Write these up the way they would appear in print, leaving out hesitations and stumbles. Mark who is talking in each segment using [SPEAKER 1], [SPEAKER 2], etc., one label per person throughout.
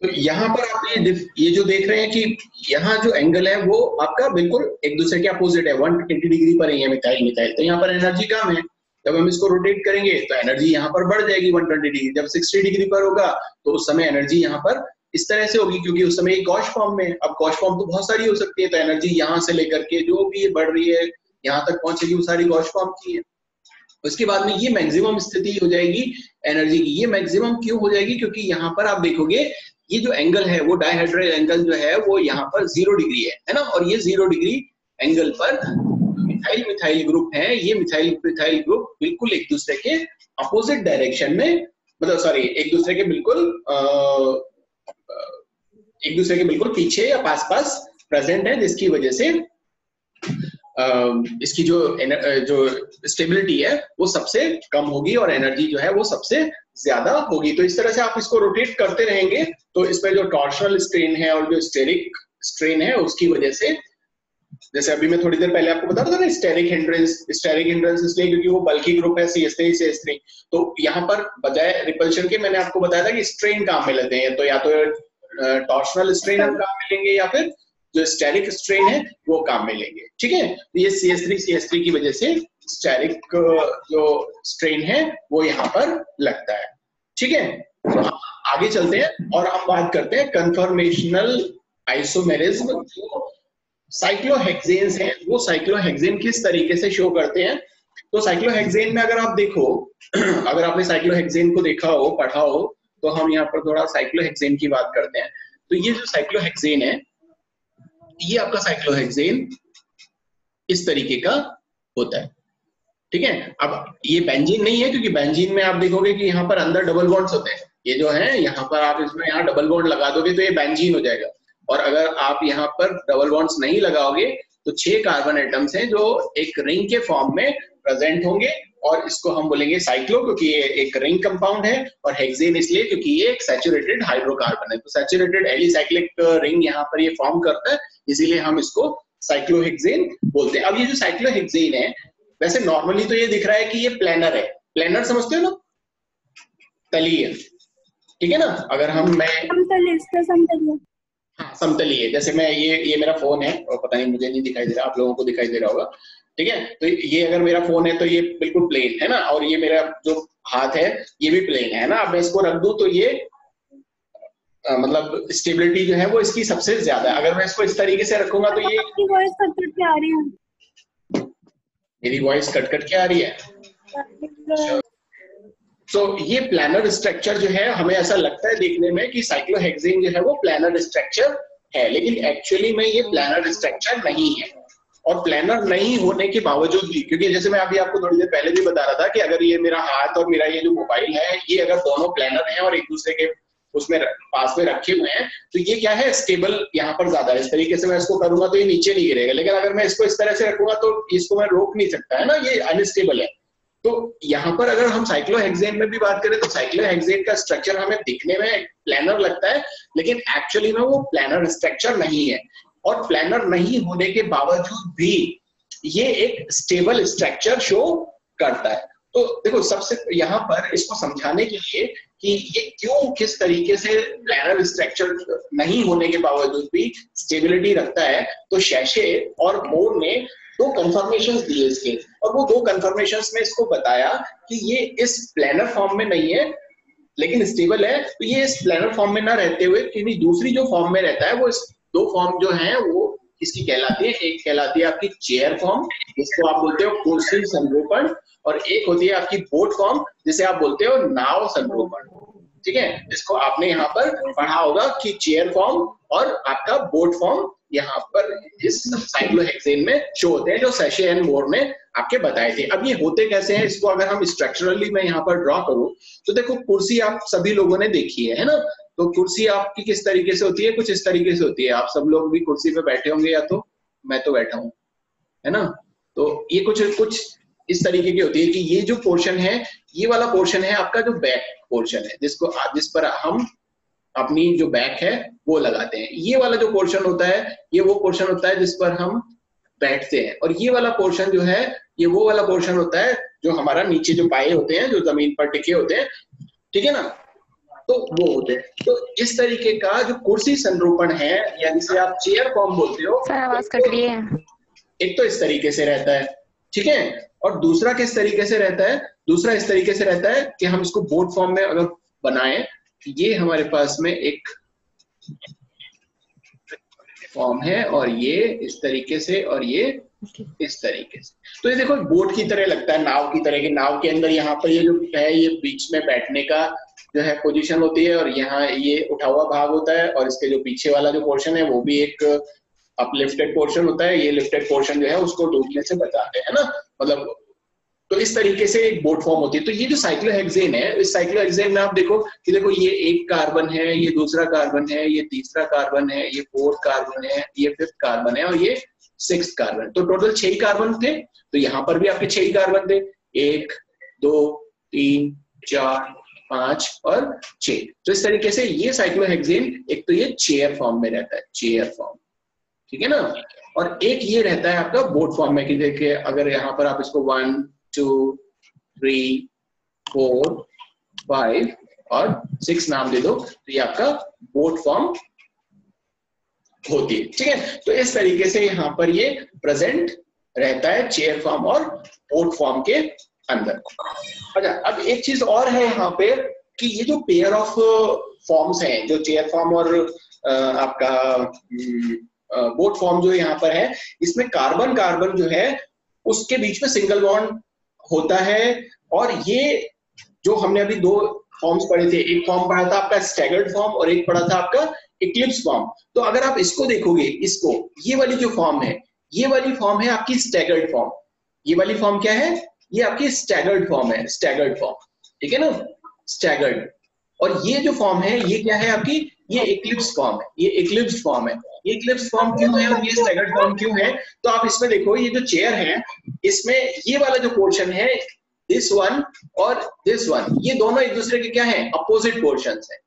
[SPEAKER 1] तो यहाँ पर आप ये जो देख रहे हैं कि यहाँ जो एंगल है वो आपका बिल्कुल एक दूसरे के अपोजिट है, 180 डिग्री पर है मिथाइल मिथाइल, तो यहाँ पर एनर्जी कम है। जब हम इसको रोटेट करेंगे तो एनर्जी यहाँ पर बढ़ जाएगी 120 डिग्री। जब 60 डिग्री पर होगा तो उस समय एनर्जी यहाँ पर इस तरह से होगी, क्योंकि उस समय एक गॉस फॉर्म में। अब गॉस फॉर्म तो बहुत सारी हो सकती है, तो एनर्जी यहाँ से लेकर के जो भी बढ़ रही है यहाँ तक पहुंचेगी, वो सारी गॉस फॉर्म की है। उसके बाद में ये मैक्सिमम स्थिति हो जाएगी एनर्जी की। ये मैक्सिमम क्यों हो जाएगी? क्योंकि यहाँ पर आप देखोगे ये जो एंगल है वो डायहेड्रल एंगल जो है वो यहाँ पर 0 डिग्री है ना। और ये 0 डिग्री एंगल पर मिथाइल मिथाइल ग्रुप है, ये मिथाइल मिथाइल ग्रुप बिल्कुल एक दूसरे के अपोजिट डायरेक्शन में, मतलब सॉरी एक दूसरे के बिल्कुल पीछे या पास पास प्रेजेंट है, जिसकी वजह से इसकी जो स्टेबिलिटी है वो सबसे कम होगी और एनर्जी जो है वो सबसे ज्यादा होगी। तो इस तरह से आप इसको रोटेट करते रहेंगे तो इसमें जो टॉर्शनल स्ट्रेन है और जो स्टेरिक स्ट्रेन है उसकी वजह से, जैसे अभी मैं थोड़ी देर पहले आपको बता रहा था ना, स्टेरिक हिंड्रेंस इसलिए क्योंकि वो बल्की ग्रुप है CH3 तो यहाँ पर बजाय रिपल्शन के मैंने आपको बताया था कि स्ट्रेन काम में लेते हैं, तो या तो टॉर्शनल स्ट्रेन हम काम में लेंगे या फिर जो स्टेरिक स्ट्रेन है वो काम में लेंगे। ठीक है, तो ये CH3 की वजह से स्टेरिक जो स्ट्रेन है वो यहाँ पर लगता है। ठीक है, तो आगे चलते हैं और हम बात करते हैं कन्फर्मेशनल आइसोमेरिज्म। साइक्लोहेक्सेन्स हैं, वो साइक्लोहेक्सेन किस तरीके से शो करते हैं। तो साइक्लोहेक्सेन में अगर आप देखो, अगर आपने साइक्लोहेक्सेन को देखा हो, पढ़ा हो, तो हम यहाँ पर थोड़ा साइक्लोहेक्सेन की बात करते हैं। तो ये जो साइक्लोहेक्सेन है, ये आपका साइक्लोहेक्सेन इस तरीके का होता है। ठीक है, अब ये बेंजीन नहीं है, क्योंकि बेंजीन में आप देखोगे कि यहाँ पर अंदर डबल बॉन्ड्स होते हैं। ये जो है यहाँ पर आप इसमें यहाँ डबल बॉन्ड लगा दोगे तो ये बेंजीन हो जाएगा। और अगर आप यहाँ पर डबल बॉन्ड्स नहीं लगाओगे तो 6 कार्बन एटम्स हैं जो एक रिंग के फॉर्म में प्रेजेंट होंगे, और इसको हम बोलेंगे साइक्लो, क्योंकि ये एक रिंग कंपाउंड है, और हेक्सेन इसलिए क्योंकि ये एक सैचुरेटेड हाइड्रोकार्बन है। तो सैचुरेटेड एलिसाइक्लिक रिंग यहाँ पर ये फॉर्म करता है, इसीलिए हम इसको साइक्लोहेक्सेन बोलते हैं। अब ये जो साइक्लोहेक्सेन है, वैसे नॉर्मली तो ये दिख रहा है कि ये प्लेनर है। प्लेनर समझते हो ना, तलीय, ठीक है ना। अगर मैं हाँ समतलीय, जैसे मैं ये मेरा फोन है और पता नहीं मुझे नहीं दिखाई दे रहा, आप लोगों को दिखाई दे रहा होगा। ठीक है, तो ये अगर मेरा फोन है तो ये बिल्कुल प्लेन है ना, और ये मेरा जो हाथ है ये भी प्लेन है ना। अब मैं इसको रख दूं तो ये मतलब स्टेबिलिटी जो है वो इसकी सबसे ज्यादा है। अगर मैं इसको इस तरीके से रखूंगा तो ये
[SPEAKER 2] वॉइस कट कट के आ रही है,
[SPEAKER 1] मेरी वॉइस कट कट के आ रही है। तो ये प्लानर स्ट्रक्चर जो है, हमें ऐसा लगता है देखने में कि साइक्लोहेक्सेन जो है वो प्लानर स्ट्रक्चर है, लेकिन एक्चुअली में ये प्लानर स्ट्रक्चर नहीं है। और प्लानर नहीं होने के बावजूद भी, क्योंकि जैसे मैं अभी आपको थोड़ी देर पहले भी बता रहा था कि अगर ये मेरा हाथ और मेरा ये जो मोबाइल है, ये अगर दोनों प्लानर हैं और एक दूसरे के उसमें पास में रखे हुए हैं, तो ये क्या है, स्टेबल यहाँ पर ज्यादा है। इस तरीके से मैं इसको करूंगा तो ये नीचे नहीं गिरेगा, लेकिन अगर मैं इसको इस तरह से रखूंगा तो इसको मैं रोक नहीं सकता है ना, ये अनस्टेबल है। तो यहाँ पर अगर हम साइक्लोहेक्सेन में भी बात करें तो साइक्लोहेक्सेन का स्ट्रक्चर हमें दिखने में प्लानर लगता है, लेकिन एक्चुअली में वो प्लानर स्ट्रक्चर नहीं है। और प्लानर नहीं होने के बावजूद भी ये एक स्टेबल स्ट्रक्चर शो करता है। तो देखो, सबसे यहाँ पर इसको समझाने के लिए कि ये क्यों, किस तरीके से प्लानर स्ट्रक्चर नहीं होने के बावजूद भी स्टेबिलिटी रखता है, तो शैशे और मोर ने 2 कंफर्मेशंस दिए इसके, और वो 2 कंफर्मेशंस में इसको बताया कि ये इस प्लानर फॉर्म में नहीं है लेकिन स्टेबल है। तो ये इस प्लानर फॉर्म में ना रहते हुए किसी दूसरी जो फॉर्म में रहता है, वो इस 2 फॉर्म जो है वो इसकी कहलाती है। एक कहलाती है आपकी चेयर फॉर्म, जिसको आप बोलते हो कुर्सी संरोपण, और एक होती है आपकी बोट फॉर्म, जिसे आप बोलते हो नाव संरोपण। ठीक है, जिसको आपने यहाँ पर पढ़ा होगा कि चेयर फॉर्म और आपका बोट फॉर्म यहाँ पर इस साइक्लोहेक्सेन में शो होते हैं, जो शैशे एंड मोर ने आपके बताए थे। अब ये होते कैसे हैं, इसको अगर हम स्ट्रक्चरली मैं यहाँ पर ड्रॉ करूं तो देखो, कुर्सी आप सभी लोगों ने देखी है ना। तो कुर्सी आपकी किस तरीके से होती है, कुछ इस तरीके से होती है। आप सब लोग भी कुर्सी पे बैठे होंगे, या तो मैं तो बैठा हूँ, है ना। तो ये कुछ इस तरीके की होती है कि ये जो पोर्शन है, ये वाला पोर्शन है आपका जो बैक पोर्शन है, जिस पर हम अपनी जो बैक है वो लगाते हैं। ये वाला जो पोर्शन होता है, ये वो पोर्शन होता है जिस पर हम बैठते हैं। और ये वाला पोर्शन जो है, ये वो वाला पोर्शन होता है जो हमारा नीचे जो पाए होते हैं, जो जमीन पर टिके होते हैं। ठीक है ना। तो वो होते हैं। तो इस तरीके का जो कुर्सी संरूपण है या जिसे आप चेयर फॉर्म बोलते हो,
[SPEAKER 2] सर आवाज कट रही है।
[SPEAKER 1] एक तो इस तरीके से रहता है, ठीक है, और दूसरा किस तरीके से रहता है, दूसरा इस तरीके से रहता है कि हम इसको बोर्ड फॉर्म में अगर बनाएं, ये हमारे पास में एक फॉर्म है और ये इस तरीके से और ये इस तरीके से। तो ये देखो बोट की तरह लगता है, नाव की तरह की। नाव के अंदर यहाँ पर ये जो है ये बीच में बैठने का जो है पोजीशन होती है और यहाँ ये उठा हुआ भाग होता है और इसके जो पीछे वाला जो पोर्शन है वो भी एक अपलिफ्टेड पोर्शन होता है। ये लिफ्टेड पोर्शन जो है उसको डूबने से बचाते हैं ना, मतलब तो इस तरीके से एक बोट फॉर्म होती है। तो ये जो साइक्लोहेक्सेन है, इस साइक्लोहेक्सेन में आप देखो कि देखो ये एक कार्बन है, ये दूसरा कार्बन है, ये तीसरा कार्बन है, ये फोर्थ कार्बन है, ये फिफ्थ कार्बन है और ये सिक्स कार्बन। तो टोटल 6 ही कार्बन थे। तो यहाँ पर भी आपके 6 ही कार्बन थे, 1 2 3 4 5 और 6। तो इस तरीके से ये साइक्लोहेक्सेन एक तो ये चेयर फॉर्म में रहता है, चेयर फॉर्म, ठीक है ना। और एक ये रहता है आपका बोट फॉर्म में कि देखिए अगर यहाँ पर आप इसको 1 2 3 4 5 और 6 नाम दे दो तो ये आपका बोट फॉर्म होती है, ठीक है। तो इस तरीके से यहाँ पर ये प्रेजेंट रहता है चेयर फॉर्म और बोट फॉर्म के अंदर। अच्छा, अब एक चीज और है यहाँ पे कि ये जो पेयर ऑफ फॉर्म्स हैं, जो चेयर फॉर्म और आपका बोट फॉर्म जो यहाँ पर है, इसमें कार्बन कार्बन जो है उसके बीच में सिंगल बॉन्ड होता है। और ये जो हमने अभी 2 फॉर्म्स पढ़े थे, एक फॉर्म पढ़ा था आपका स्टैगर्ड फॉर्म और एक पढ़ा था आपका इक्लिप्स फॉर्म। तो अगर आप इसको देखोगे, इसको, ये वाली जो फॉर्म है, ये वाली फॉर्म है आपकी स्टैगर्ड फॉर्म। ये वाली फॉर्म क्या है, ये आपकी स्टैगर्ड फॉर्म है, स्टैगर्ड फॉर्म, ठीक है ना, स्टैगर्ड। और ये जो फॉर्म है ये क्या है आपकी, ये इक्लिप्स फॉर्म है, ये इक्लिप्स फॉर्म है। ये इक्लिप्स फॉर्म क्यों है और ये स्टैगर्ड फॉर्म क्यों है, तो आप इसमें देखो ये जो चेयर है इसमें ये वाला जो पोर्शन है, दिस वन और दिस वन, ये दोनों एक दूसरे के क्या है, अपोजिट पोर्शंस है।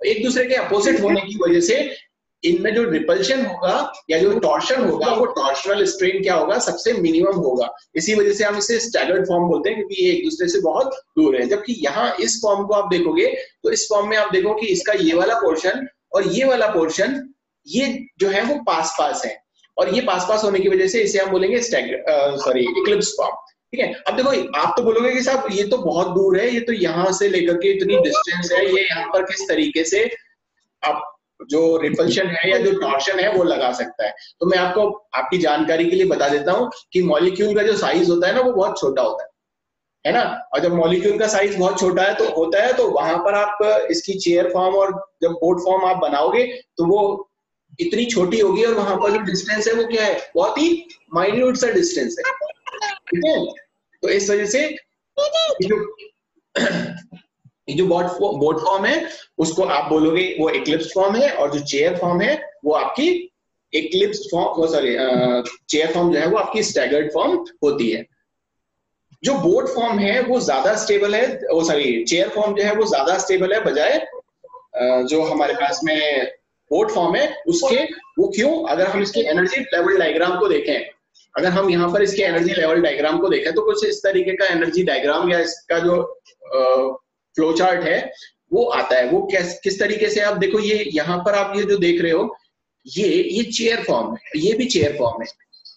[SPEAKER 1] एक दूसरे के अपोजिट होने की वजह से इनमें जो रिपल्शन होगा या जो टॉर्शन होगा वो टॉर्शनल स्ट्रेन क्या होगा, सबसे मिनिमम होगा। इसी वजह से हम इसे स्टैगर्ड फॉर्म बोलते हैं क्योंकि ये एक दूसरे से बहुत दूर है। जबकि यहाँ इस फॉर्म को आप देखोगे तो इस फॉर्म में आप देखो कि इसका ये वाला पोर्शन और ये वाला पोर्शन ये जो है वो पास पास है, और ये पास पास होने की वजह से इसे हम बोलेंगे इक्लिप्स फॉर्म, ठीक है। अब देखो आप तो बोलोगे कि साहब ये तो बहुत दूर है, ये तो यहाँ से लेकर के इतनी डिस्टेंस है, ये यहाँ पर किस तरीके से आप जो रिपल्शन है या जो टॉर्शन है वो लगा सकता है। तो मैं आपको आपकी जानकारी के लिए बता देता हूँ कि मॉलिक्यूल का जो साइज होता है ना वो बहुत छोटा होता है ना। और जब मॉलिक्यूल का साइज बहुत छोटा है तो होता है, तो वहां पर आप इसकी चेयर फॉर्म और जब बोट फॉर्म आप बनाओगे तो वो इतनी छोटी होगी और वहां पर जो डिस्टेंस है वो क्या है, बहुत ही माइन्यूट सा डिस्टेंस है, ठीक है। तो इस वजह से ये जो बोट फॉर्म है उसको आप बोलोगे वो इक्लिप्स फॉर्म है, और जो चेयर फॉर्म है वो आपकी Eclipse form, sorry chair form जो है वो आपकी स्टैगर्ड फॉर्म होती है। जो बोट फॉर्म है वो ज्यादा स्टेबल है, सॉरी चेयर फॉर्म जो है वो ज्यादा स्टेबल है बजाय जो हमारे पास में बोट फॉर्म है उसके। वो क्यों, अगर हम इसके एनर्जी लेवल डायग्राम को देखें, अगर हम यहाँ पर इसके एनर्जी लेवल डायग्राम को देखें तो कुछ इस तरीके का एनर्जी डायग्राम या इसका जो फ्लो चार्ट है वो आता है। वो किस तरीके से, आप देखो ये यहाँ पर आप ये जो देख रहे हो ये चेयर फॉर्म है, ये भी चेयर फॉर्म है,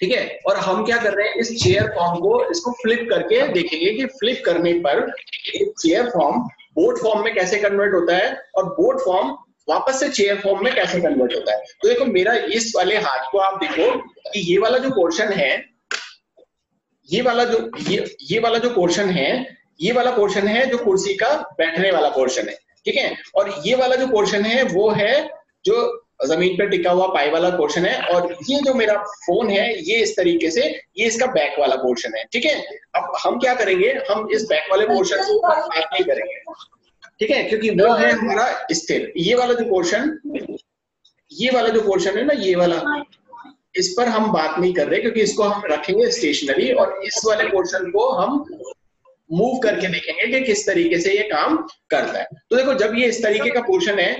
[SPEAKER 1] ठीक है। और हम क्या कर रहे हैं, इस चेयर फॉर्म को इसको फ्लिप करके देखेंगे कि फ्लिप करने पर एक चेयर फॉर्म बोट फॉर्म में कैसे कन्वर्ट होता है और बोट फॉर्म वापस से चेयर फॉर्म में कैसे कन्वर्ट होता है। तो देखो मेरा इस वाले हाथ को आप देखो कि ये वाला जो पोर्शन है, ये वाला जो पोर्शन है, ये वाला पोर्शन है जो कुर्सी का बैठने वाला पोर्शन है, ठीक है। और ये वाला जो पोर्शन है वो है जो जमीन पर टिका हुआ पाई वाला पोर्शन है, और ये जो मेरा फोन है ये इस तरीके से ये इसका बैक वाला पोर्शन है, ठीक है। अब हम क्या करेंगे, हम इस बैक वाले पोर्शन को बात नहीं करेंगे, ठीक है, क्योंकि वो है हमारा स्थिर। ये वाला जो पोर्शन है ना, ये वाला, इस पर हम बात नहीं कर रहे क्योंकि इसको हम रखेंगे स्टेशनरी, और इस वाले पोर्शन को हम मूव करके देखेंगे कि किस तरीके से ये काम करता है। तो देखो जब ये इस तरीके का पोर्शन है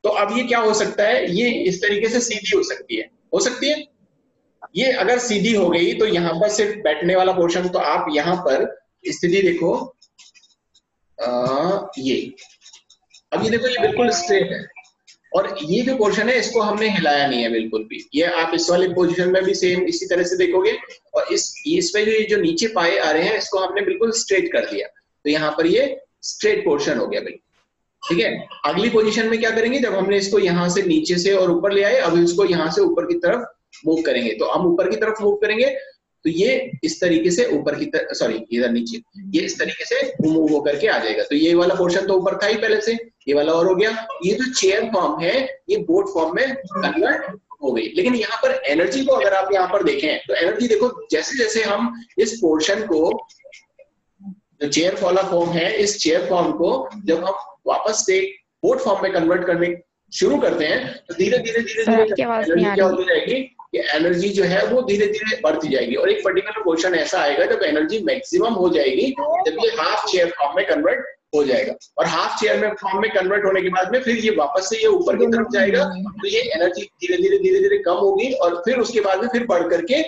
[SPEAKER 1] तो अब ये क्या हो सकता है, ये इस तरीके से सीधी हो सकती है। ये अगर सीधी हो गई तो यहाँ पर सिर्फ बैठने वाला पोर्शन, तो आप यहाँ पर स्थिति देखो, अब ये देखो ये बिल्कुल स्ट्रेट है और ये जो पोर्शन है इसको हमने हिलाया नहीं है बिल्कुल भी। ये आप इस वाले पोजीशन में भी सेम इसी तरह से देखोगे और इसमें जो नीचे पाए आ रहे हैं इसको हमने बिल्कुल स्ट्रेट कर दिया, तो यहाँ पर ये स्ट्रेट पोर्शन हो गया भाई। ठीक है, अगली पोजीशन में क्या करेंगे, जब हमने इसको यहाँ से नीचे से और ऊपर ले आए, अब इसको यहाँ से ऊपर की तरफ मूव करेंगे। तो हम ऊपर की तरफ मूव करेंगे तो ये इस तरीके से ऊपर की तरफ, सॉरी इधर नीचे, ये इस तरीके से मूव होकर के आ जाएगा। तो ये वाला पोर्शन तो ऊपर था ही पहले से, ये वाला और हो गया। ये जो चेयर फॉर्म है ये बोट फॉर्म में कन्वर्ट हो गई। लेकिन यहाँ पर एनर्जी को अगर आप यहाँ पर देखें तो एनर्जी देखो, जैसे जैसे हम इस पोर्शन को, जो चेयर वाला फॉर्म है, इस चेयर फॉर्म को जब हम वापस से बोट फॉर्म में कन्वर्ट करने शुरू करते हैं तो धीरे धीरे धीरे धीरे एनर्जी क्या होती जाएगी, ये एनर्जी जो है वो धीरे धीरे बढ़ती जाएगी और एक पर्टिकुलर पोर्शन ऐसा आएगा जब एनर्जी मैक्सिमम हो जाएगी, जब ये हाफ चेयर फॉर्म में कन्वर्ट हो जाएगा। और हाफ चेयर में फॉर्म में कन्वर्ट होने के बाद में फिर ये वापस से ये ऊपर की तरफ जाएगा, तो ये एनर्जी धीरे धीरे कम होगी और फिर उसके बाद में फिर बढ़ करके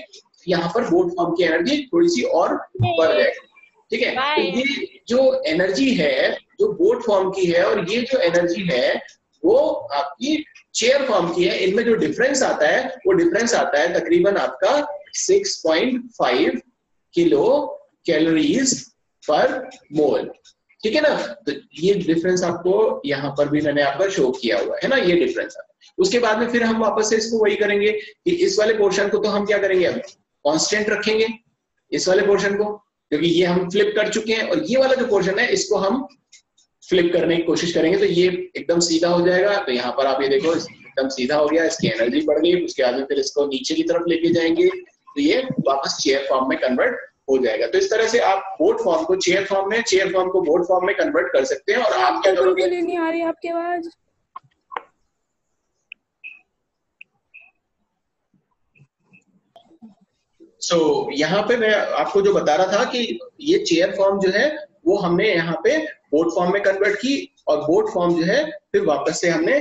[SPEAKER 1] यहाँ पर बोट फॉर्म की एनर्जी थोड़ी सी और बढ़ जाएगी। ठीक है, तो ये जो एनर्जी है जो बोट फॉर्म की है और ये जो एनर्जी है वो आपकी चेयर फॉर्म की है, इनमें जो डिफरेंस आता है वो डिफरेंस आता है तकरीबन आपका 6.5 किलो कैलोरीज पर मोल। ठीक है ना, तो ये डिफरेंस आपको यहाँ पर भी मैंने आपका शो किया हुआ है ना, ये डिफरेंस आता है। उसके बाद में फिर हम वापस से इसको वही करेंगे कि इस वाले पोर्शन को तो हम क्या करेंगे, अब कांस्टेंट रखेंगे इस वाले पोर्शन को, क्योंकि ये हम फ्लिप कर चुके हैं, और ये वाला जो पोर्शन है इसको हम फ्लिप करने की कोशिश करेंगे तो ये एकदम सीधा हो जाएगा। तो यहाँ पर आप ये देखो एकदम सीधा हो गया, इसकी एनर्जी बढ़ गई। उसके बाद में फिर इसको नीचे की तरफ लेके जाएंगे तो ये वापस चेयर फॉर्म में कन्वर्ट हो जाएगा। तो इस तरह से आप बोट फॉर्म को चेयर फॉर्म में, चेयर फॉर्म को बोट फॉर्म में कन्वर्ट कर सकते हैं। और आप क्या करोगे,
[SPEAKER 2] नहीं आ रही आपकी आवाज।
[SPEAKER 1] यहाँ पे मैं आपको जो बता रहा था कि ये चेयर फॉर्म जो है वो हमने यहाँ पे बोट फॉर्म में कन्वर्ट की, और बोट फॉर्म जो है फिर वापस से हमने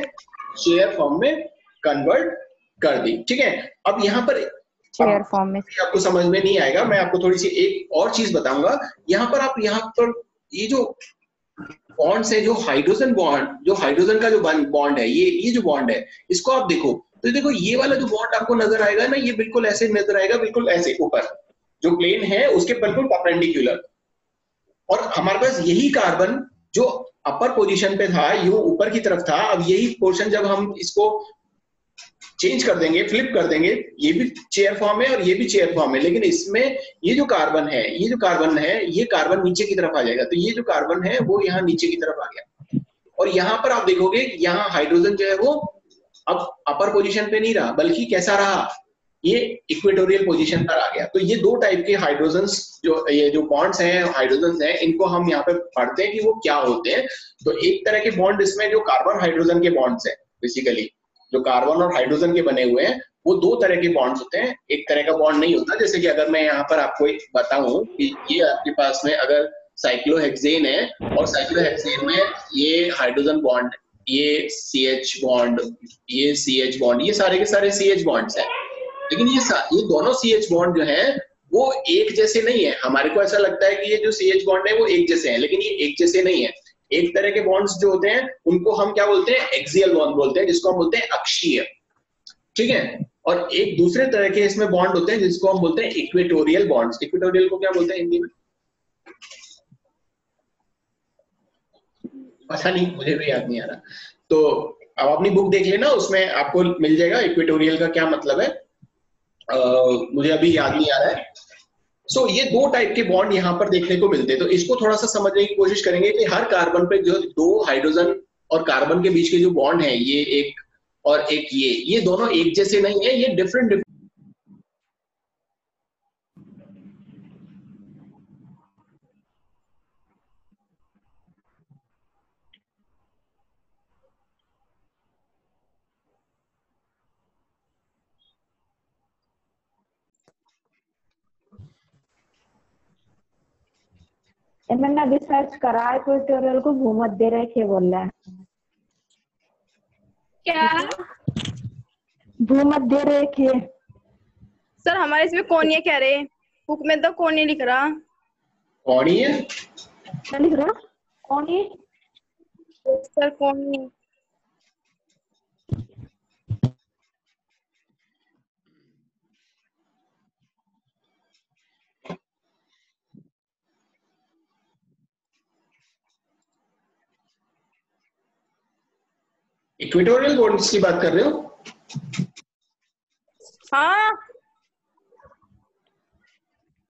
[SPEAKER 1] चेयर फॉर्म में कन्वर्ट कर दी। ठीक है, अब यहाँ पर
[SPEAKER 2] चेयर फॉर्म में
[SPEAKER 1] आपको समझ में नहीं आएगा, मैं आपको थोड़ी सी एक और चीज बताऊंगा। यहाँ पर आप यहाँ पर ये जो बॉन्ड्स है, जो हाइड्रोजन बॉन्ड, जो हाइड्रोजन का जो बॉन्ड है, ये जो बॉन्ड है इसको आप देखो तो देखो ये वाला जो बॉन्ड आपको नजर आएगा ना, ये बिल्कुल ऐसे नजर आएगा, बिल्कुल ऐसे ऊपर जो प्लेन है उसके बिल्कुल परपेंडिकुलर। और हमारे पास यही कार्बन जो अपर पोजीशन पे था, ये ऊपर की तरफ था, अब यही पोर्शन जब हम इसको चेंज कर देंगे, फ्लिप कर देंगे, ये भी चेयर फॉर्म है और ये भी चेयर फॉर्म है, लेकिन इसमें ये जो कार्बन है, ये कार्बन नीचे की तरफ आ जाएगा। तो ये जो कार्बन है वो यहाँ नीचे की तरफ आ गया, और यहाँ पर आप देखोगे यहाँ हाइड्रोजन जो है वो अब अपर पोजीशन पे नहीं रहा, बल्कि कैसा रहा, ये इक्वेटोरियल पोजीशन पर आ गया। तो ये दो टाइप के हाइड्रोजन्स, जो ये जो बॉन्ड्स हैं, हाइड्रोजन्स हैं, इनको हम यहाँ पे पढ़ते हैं कि वो क्या होते हैं। तो एक तरह के बॉन्ड इसमें जो कार्बन हाइड्रोजन के बॉन्ड्स हैं, बेसिकली जो कार्बन और हाइड्रोजन के बने हुए हैं, वो दो तरह के बॉन्ड्स होते हैं। एक तरह का बॉन्ड नहीं होता, जैसे कि अगर मैं यहाँ पर आपको एक बताऊं कि ये आपके पास में अगर साइक्लोहेक्सेन है, और साइक्लोहेक्सेन में ये हाइड्रोजन बॉन्ड, ये CH बॉन्ड, ये CH बॉन्ड, ये सारे के सारे CH बॉन्ड्स हैं। लेकिन ये दोनों CH बॉन्ड जो हैं वो एक जैसे नहीं है। हमारे को ऐसा लगता है कि ये जो CH बॉन्ड है वो एक जैसे हैं, लेकिन ये एक जैसे नहीं है। एक तरह के बॉन्ड्स जो होते हैं उनको हम क्या बोलते हैं, एक्सियल बॉन्ड बोलते हैं, जिसको हम बोलते हैं अक्षीय। ठीक है, और एक दूसरे तरह के इसमें बॉन्ड होते हैं जिसको हम बोलते हैं इक्वेटोरियल बॉन्ड्स। इक्वेटोरियल को क्या बोलते हैं हिंदी में, पता नहीं, मुझे भी याद नहीं आ रहा। तो अब अपनी बुक देख लेना, उसमें आपको मिल जाएगा इक्वेटोरियल का क्या मतलब है। मुझे अभी याद नहीं आ रहा है। ये दो टाइप के बॉन्ड यहाँ पर देखने को मिलते हैं। तो इसको थोड़ा सा समझने की कोशिश करेंगे कि हर कार्बन पे जो दो हाइड्रोजन और कार्बन के बीच के जो बॉन्ड है, ये एक और एक, ये दोनों एक जैसे नहीं है, ये डिफरेंट।
[SPEAKER 2] मैंने अभी सर्च करा, इक्वेटोरियल को भूमध्य रेखा बोल रहा है।
[SPEAKER 3] क्या
[SPEAKER 2] भूमध्य रेखा
[SPEAKER 3] सर, हमारे इसमें कोणीय कह रहे, बुक में तो कोणीय लिख रहा।
[SPEAKER 1] कोणीय
[SPEAKER 2] क्या लिख रहा? कोणीय
[SPEAKER 3] सर कोनी।
[SPEAKER 1] इक्वेटोरियल बॉन्ड्स की बात कर रहे हो?
[SPEAKER 3] हाँ